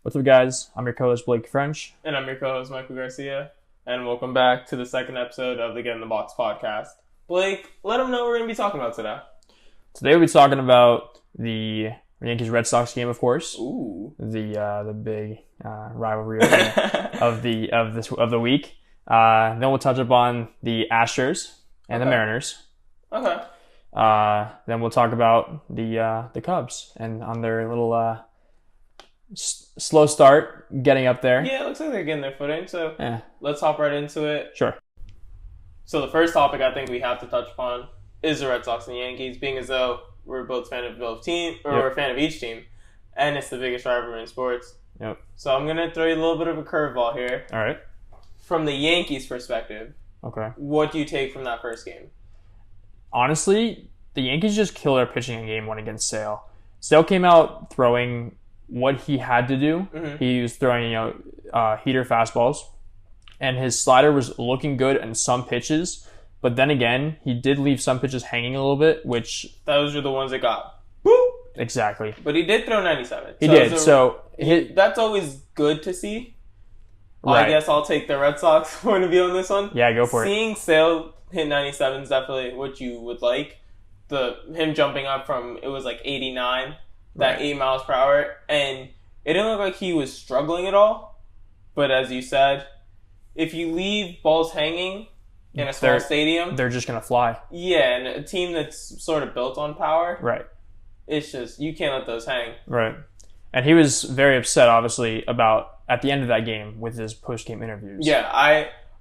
What's up, guys? I'm your co-host, Blake French. And I'm your co-host, Michael Garcia. And welcome back to the second episode of the Get in the Box podcast. Blake, let them know what we're going to be talking about today. Today we'll be talking about the Yankees Red Sox game, of course. Ooh. The big rivalry of the week. Then we'll touch upon the Astros and the Mariners. Okay. Then we'll talk about the Cubs and on their little slow start, getting up there. Yeah, it looks like they're getting their footing, so let's hop right into it. Sure. So the first topic I think we have to touch upon is the Red Sox and Yankees, being as though we're both fan of both teams, or we're a fan of each team, and it's the biggest rivalry in sports. Yep. So I'm going to throw you a little bit of a curveball here. All right. From the Yankees' perspective, what do you take from that first game? Honestly, the Yankees just killed their pitching in Game 1 against Sale. Sale came out throwing what he had to do. Mm-hmm. He was throwing, heater fastballs, and his slider was looking good in some pitches. But then again, he did leave some pitches hanging a little bit, which those are the ones that got boop. Exactly. But he did throw 97. He did. That's always good to see. Right. I guess I'll take the Red Sox point of view on this one. Yeah, go for it. Seeing Sale hit 97 is definitely what you would like. Him jumping up from, it was like 89, that 8 miles per hour, and it didn't look like he was struggling at all. But as you said, if you leave balls hanging in a small stadium, they're just going to fly. Yeah, and a team that's sort of built on power, right? It's just, you can't let those hang. Right. And he was very upset, obviously, about at the end of that game with his post-game interviews. Yeah,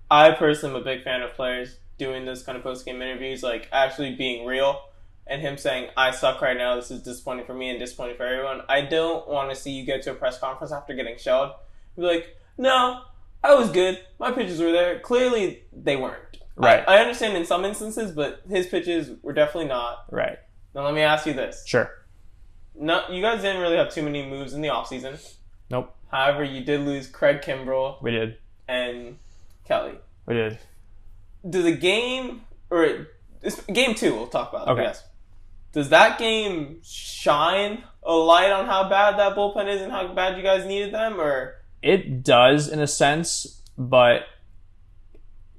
I personally am a big fan of players doing this kind of post-game interviews, like actually being real, and him saying, I suck right now, this is disappointing for me and disappointing for everyone. I don't want to see you get to a press conference after getting shelled. Be like, no, I was good. My pitches were there. Clearly, they weren't. Right. I understand in some instances, but his pitches were definitely not. Right. Now let me ask you this. Sure. No, you guys didn't really have too many moves in the offseason. Nope. However, you did lose Craig Kimbrell. We did. And Kelly. We did. Do the game, or game 2 we'll talk about, okay. I guess. Does that game shine a light on how bad that bullpen is and how bad you guys needed them, or? It does in a sense, but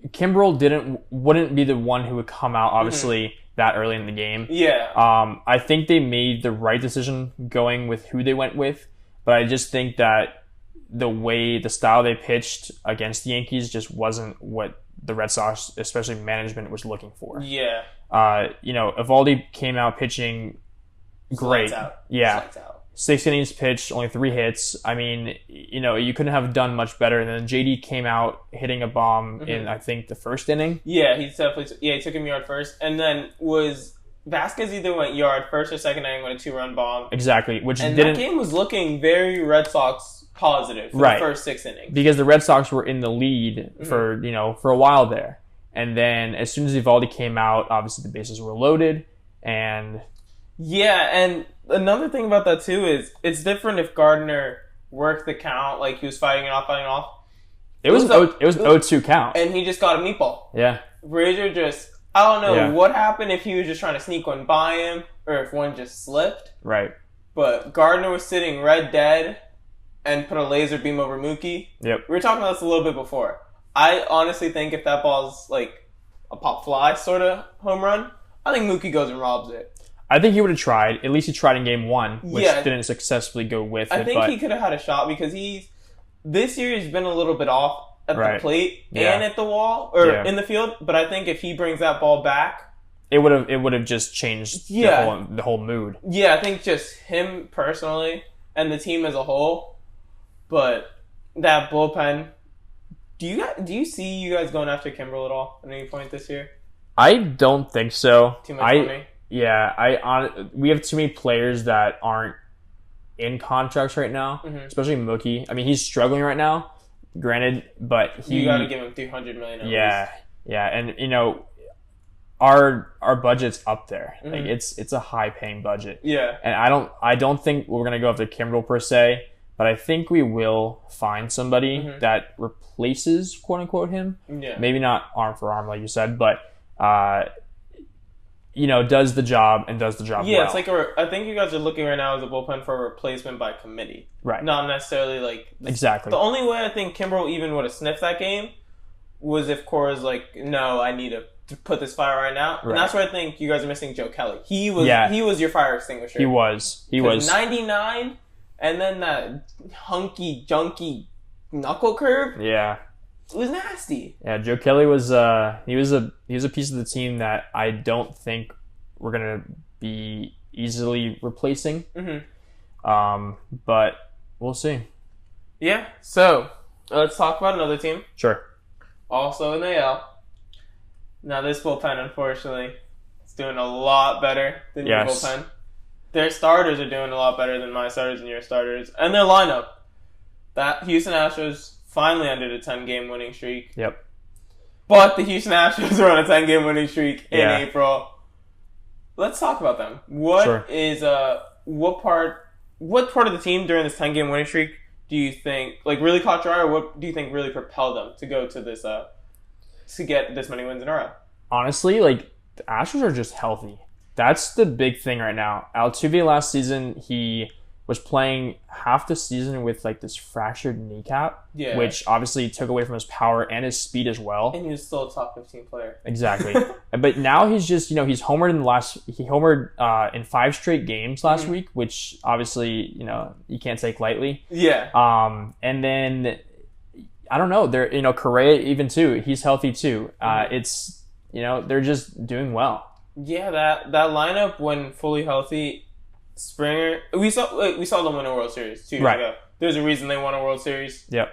Kimbrell wouldn't be the one who would come out, obviously, that early in the game. Yeah. I think they made the right decision going with who they went with, but I just think that the style they pitched against the Yankees just wasn't what the Red Sox, especially management, was looking for. Yeah. Evaldi came out pitching great. Slides out. Yeah. Slides out. 6 innings pitched, only 3 hits. I mean, you couldn't have done much better. And then JD came out hitting a bomb in, I think, the first inning. Yeah, he took him yard first. And then Vasquez either went yard first or second inning with a 2-run bomb. Exactly. That game was looking very Red Sox positive for the first 6 innings. Because the Red Sox were in the lead for a while there. And then as soon as Evaldi came out, obviously the bases were loaded. And yeah, and another thing about that too is it's different if Gardner worked the count, like he was fighting it off. It was an 0-2 count. And he just got a meatball. Yeah. Frazier I don't know what happened, if he was just trying to sneak one by him or if one just slipped. Right. But Gardner was sitting red dead and put a laser beam over Mookie. Yep. We were talking about this a little bit before. I honestly think if that ball's like a pop fly sort of home run, I think Mookie goes and robs it. I think he would have tried. At least he tried in Game 1, which didn't successfully go with it. I think he could have had a shot because this year he's been a little bit off at the plate and at the wall or in the field. But I think if he brings that ball back, it would have just changed the whole mood. Yeah, I think just him personally and the team as a whole. But that bullpen, do you see you guys going after Kimbrell at all at any point this year? I don't think so. Too much money? Yeah, we have too many players that aren't in contracts right now, especially Mookie. I mean, he's struggling right now, granted, but you got to give him $300 million. Yeah, and our budget's up there. Like it's a high paying budget. Yeah, and I don't think we're gonna go after Kimbrell per se, but I think we will find somebody that replaces quote unquote him. Yeah, maybe not arm for arm like you said, but. does the job and does the job Yeah, well. it's like I think you guys are looking right now as a bullpen for a replacement by committee. Right. Not necessarily like... Exactly. The only way I think Kimbrel even would have sniffed that game was if Cora's like, no, I need to put this fire right now. Right. And that's where I think you guys are missing Joe Kelly. He was your fire extinguisher. He was. 99 and then that hunky, junky knuckle curve. Yeah. It was nasty. Yeah, Joe Kelly was he was a piece of the team that I don't think we're gonna be easily replacing. But we'll see. Yeah. So let's talk about another team. Sure. Also in the AL. Now this bullpen, unfortunately, is doing a lot better than your bullpen. Their starters are doing a lot better than my starters and your starters, and their lineup. That Houston Astros finally ended a 10-game winning streak. Yep. But the Houston Astros are on a 10-game winning streak in April. Let's talk about them. What part of the team during this 10-game winning streak do you think really caught your eye, or what do you think really propelled them to go to this to get this many wins in a row? Honestly, the Astros are just healthy. That's the big thing right now. Altuve last season, he was playing half the season with this fractured kneecap, which obviously took away from his power and his speed as well. And he was still a top 15 player. Exactly. But now he's just, he's homered he homered in 5 straight games last week, which obviously, you can't take lightly. Yeah. And then, I don't know, they're, Correa even too, he's healthy too. It's, they're just doing well. Yeah, that lineup when fully healthy, Springer, we saw them win a World Series 2 years ago. There's a reason they won a World Series. Yep.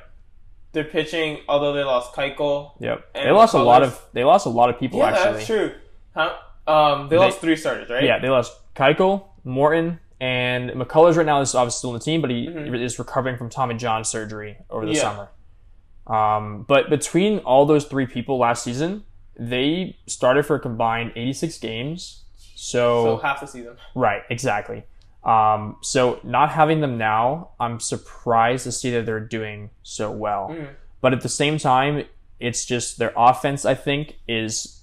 They're pitching, although they lost Keuchel. Yep. They lost a lot of people actually. Yeah, that's true. They lost 3 starters, right? Yeah, they lost Keuchel, Morton, and McCullers right now is obviously still in the team, but he is recovering from Tommy John surgery over the summer. But between all those 3 people last season, they started for a combined 86 games. So half the season. Right, exactly. So not having them now, I'm surprised to see that they're doing so well. But at the same time, it's just their offense, I think, is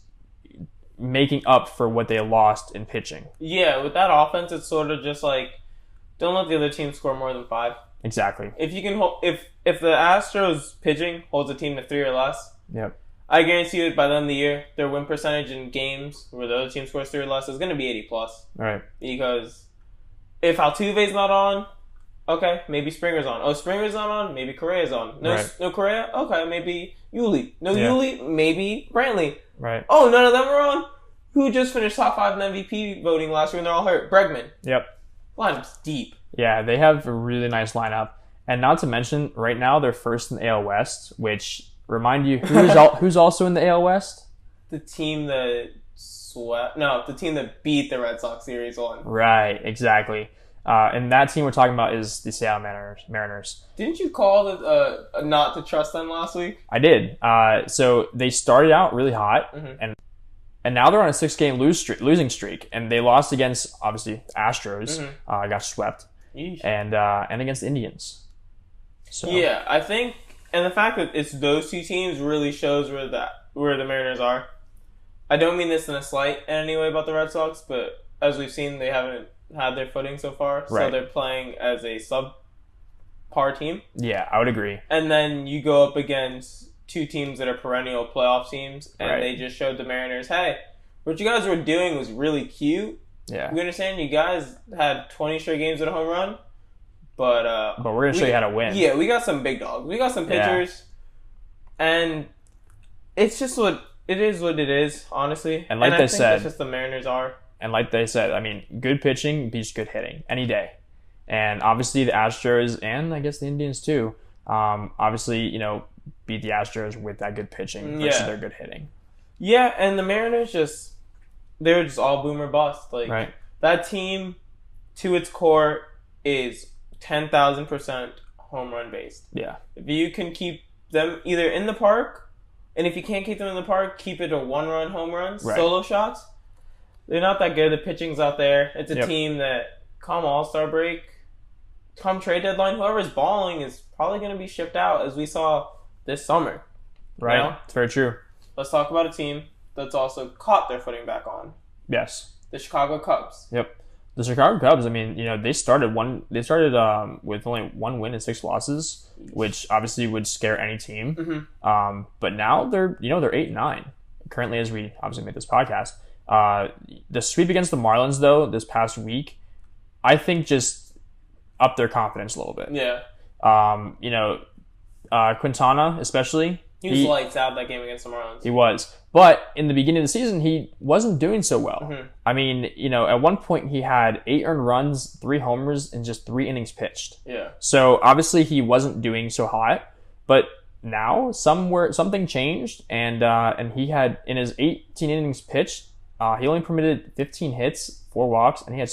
making up for what they lost in pitching. Yeah, with that offense, it's sort of just don't let the other team score more than 5. Exactly. If you can if the Astros pitching holds a team to 3 or less, yep, I guarantee you by the end of the year, their win percentage in games where the other team scores 3 or less is going to be 80+. All right. Because if Altuve's not on, okay, maybe Springer's on. Oh, Springer's not on, maybe Correa's on. No Correa? Okay, maybe Yuli. No Yuli? Maybe Brantley. Right. Oh, none of them are on? Who just finished top 5 in MVP voting last year and they're all hurt? Bregman. Yep. Lineup's deep. Yeah, they have a really nice lineup. And not to mention, right now, they're first in the AL West, which... Remind you, who's also in the AL West? The team that the team that beat the Red Sox Series 1. Right, exactly. And that team we're talking about is the Seattle Mariners. Didn't you call it not to trust them last week? I did. So they started out really hot, and now they're on a 6-game losing streak, and they lost against, obviously, Astros, got swept, and against Indians. So yeah, I think... And the fact that it's those 2 teams really shows where the Mariners are. I don't mean this in a slight in any way about the Red Sox, but as we've seen, they haven't had their footing so far. So they're playing as a subpar team. Yeah, I would agree. And then you go up against 2 teams that are perennial playoff teams, and they just showed the Mariners, hey, what you guys were doing was really cute. Yeah. We understand you guys had 20 straight games with a home run. But we're going to show you how to win. Yeah, we got some big dogs. We got some pitchers. Yeah. And it's just what it is, honestly. And I think that's just the Mariners are. And like they said, I mean, good pitching beats good hitting any day. And obviously the Astros and I guess the Indians too, obviously, beat the Astros with that good pitching versus their good hitting. Yeah, and the Mariners they're just all boom or bust. That team, to its core, is 10,000% home run based. Yeah. If you can keep them either in the park, and if you can't keep them in the park, keep it to 1-run home runs, solo shots. They're not that good. The pitching's out there. It's a team that, come All-Star break, come trade deadline, whoever's balling is probably going to be shipped out, as we saw this summer. Right. It's very true. Let's talk about a team that's also caught their footing back on. Yes. The Chicago Cubs. Yep. The Chicago Cubs, I mean, they started with only 1 win and 6 losses, which obviously would scare any team. Mm-hmm. But now they're 8-9 currently as we obviously made this podcast. The sweep against the Marlins though this past week, I think just upped their confidence a little bit. Yeah. Quintana especially. He was lights out that game against the Marlins. He was. But in the beginning of the season, he wasn't doing so well. Mm-hmm. I mean, at one point he had 8 earned runs, 3 homers, and just 3 innings pitched. Yeah. So obviously he wasn't doing so hot. But now something changed, and he had, in his 18 innings pitched, he only permitted 15 hits, 4 walks, and he had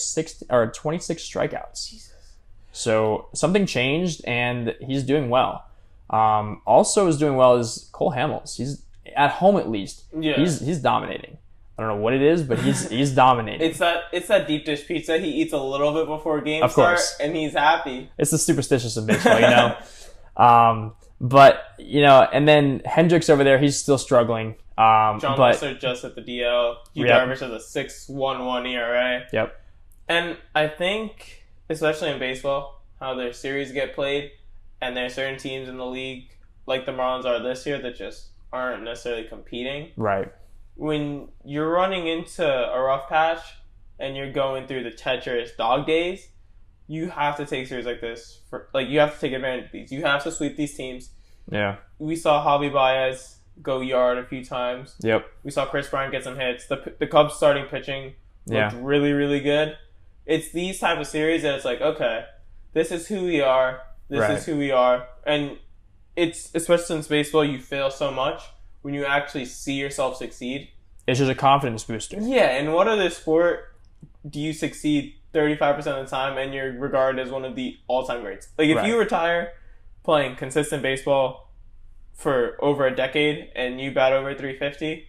26 strikeouts. Jesus. So something changed, and he's doing well. Also is doing well is Cole Hamels. He's at home at least. Yeah. He's dominating. I don't know what it is, but he's dominating. It's that deep dish pizza he eats a little bit before game start, and he's happy. It's the superstitious of baseball, But and then Hendricks over there, he's still struggling. John Lester just at the DL. Yu Darvish has a 6.11 ERA. Yep. And I think, especially in baseball, how their series get played, and there are certain teams in the league, like the Marlins are this year, that just aren't necessarily competing. Right. When you're running into a rough patch and you're going through the treacherous dog days, you have to take series like this. You have to take advantage of these. You have to sweep these teams. Yeah. We saw Javi Baez go yard a few times. Yep. We saw Chris Bryant get some hits. The Cubs starting pitching looked really, really good. It's these type of series that it's like, okay, this is who we are. This is who we are. And it's, especially since baseball, you fail so much, when you actually see yourself succeed. It's just a confidence booster. Yeah, in what other sport do you succeed 35% of the time and you're regarded as one of the all-time greats? Like, if you retire playing consistent baseball for over a decade and you bat over 350,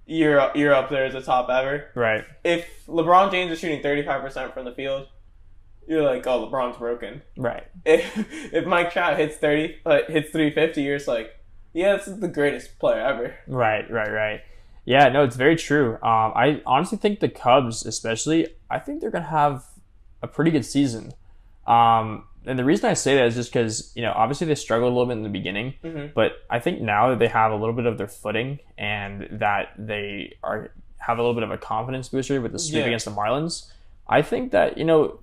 you're up there as a top ever. Right. If LeBron James is shooting 35% from the field, you're like, oh, LeBron's broken. Right. If Mike Trout hits 350, you're just like, yeah, this is the greatest player ever. Right. Yeah, no, it's very true. I honestly think the Cubs, especially, I think they're going to have a pretty good season. And the reason I say that is just because, obviously they struggled a little bit in the beginning, but I think now that they have a little bit of their footing and that they have a little bit of a confidence booster with the sweep against the Marlins, I think that,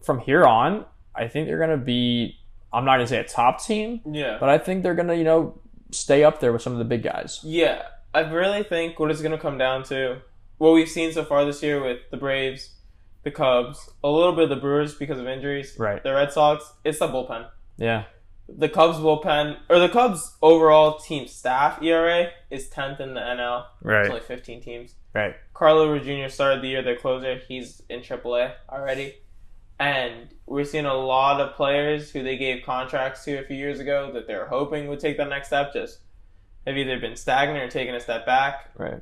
from here on, I think they're going to be, I'm not going to say a top team, but I think they're going to, stay up there with some of the big guys. Yeah. I really think what it's going to come down to, what we've seen so far this year with the Braves, the Cubs, a little bit of the Brewers because of injuries, the Red Sox, it's the bullpen. Yeah. The Cubs bullpen, or the Cubs overall team staff ERA is 10th in the NL. Right. It's only 15 teams. Right. Carlo Ruiz Jr. started the year, their closer. He's in AAA already. And we're seeing a lot of players who they gave contracts to a few years ago that they were hoping would take that next step, just have either been stagnant or taken a step back. Right.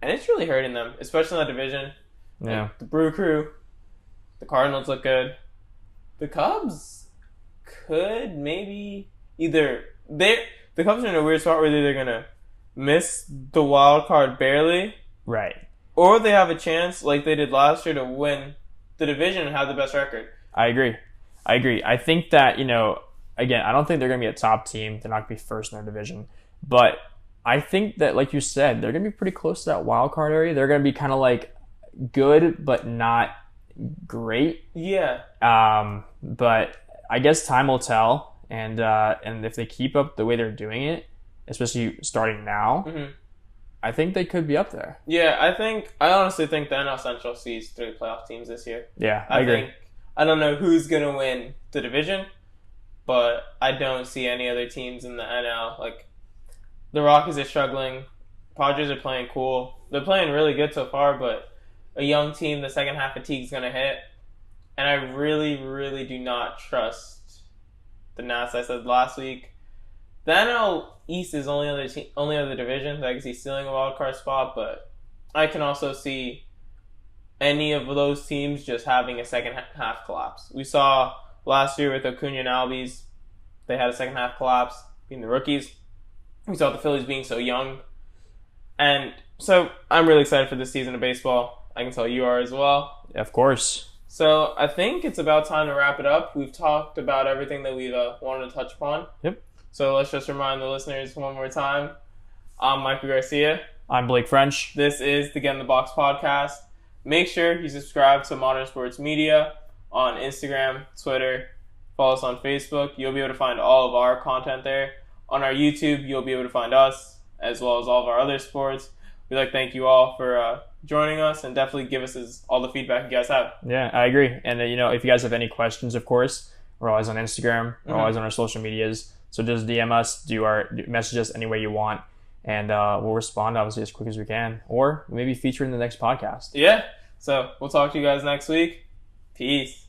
And it's really hurting them, especially in that division. Yeah. Like the Brew Crew, the Cardinals look good. The Cubs could maybe the Cubs are in a weird spot where they're going to miss the wild card barely. Right. Or they have a chance, like they did last year, to win the division and have the best record. I agree. I think that, again, I don't think they're going to be a top team. They're not going to be first in their division. But I think that, like you said, they're going to be pretty close to that wild card area. They're going to be kind of like good, but not great. Yeah. But I guess time will tell. And if they keep up the way they're doing it, especially starting now, I think they could be up there. Yeah, I honestly think the NL Central sees 3 playoff teams this year. Yeah, I agree. I don't know who's going to win the division, but I don't see any other teams in the NL. Like, the Rockies are struggling. Padres are playing cool. They're playing really good so far, but a young team, the second half fatigue is going to hit. And I really, really do not trust the Nats. I said last week, the NL East is only other division that I can see stealing a wild card spot, but I can also see any of those teams just having a second half collapse. We saw last year with Acuna and Albies, they had a second half collapse, being the rookies. We saw the Phillies being so young. And so I'm really excited for this season of baseball. I can tell you are as well. Of course. So I think it's about time to wrap it up. We've talked about everything that we've wanted to touch upon. Yep. So let's just remind the listeners one more time. I'm Mikey Garcia. I'm Blake French. This is the Get in the Box podcast. Make sure you subscribe to Modern Sports Media on Instagram, Twitter. Follow us on Facebook. You'll be able to find all of our content there. On our YouTube, you'll be able to find us as well as all of our other sports. We'd like to thank you all for joining us, and definitely give us all the feedback you guys have. Yeah, I agree. And, if you guys have any questions, of course, we're always on Instagram. We're always on our social medias. So just DM us, message us any way you want, and we'll respond, obviously, as quick as we can, or maybe feature in the next podcast. Yeah. So we'll talk to you guys next week. Peace.